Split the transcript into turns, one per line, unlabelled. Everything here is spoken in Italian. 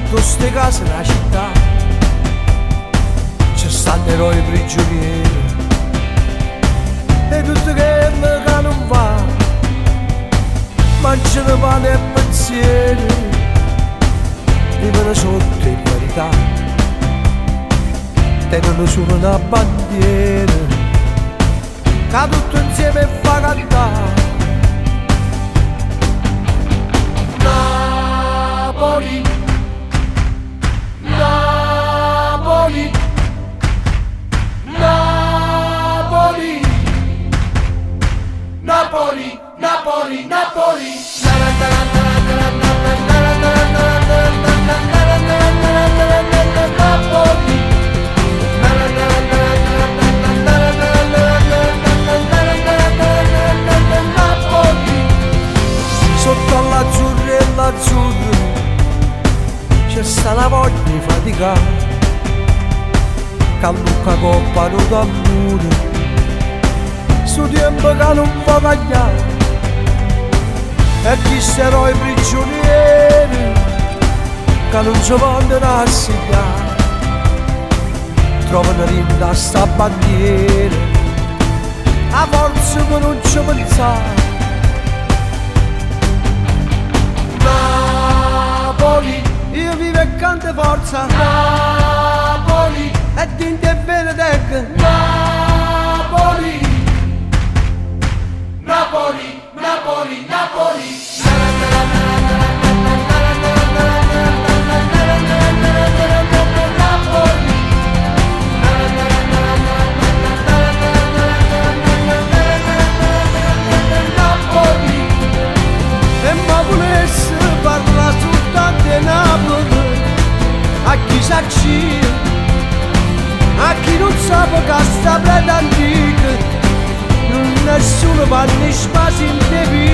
tutte ste case nella città ci stanno eroi prigionieri e tutti che non va mangiano pane e pensieri vivono sotto in verità tengono solo una bandiera che tutto insieme fa cantare Napoli, Napoli, Napoli, Napoli, Napoli, Napoli. Sotto all'azzurro e l'azzurro c'è sta la voglia di faticare che Luca coppano d'amore sto tempo che non può cagliare e chi sarò i prigionieri che non si vogliono assegnare trovano rinda sta bandiera a forza che non ci pensare Napoli, io vivo e canto forza Napoli, e Dinte e Benedek Napoli, Napoli, Napoli, Napoli e ma volesse parla soltanto di Napoli a chi sa a chi non sa che sta preda antica non nessuno va né spasi in devi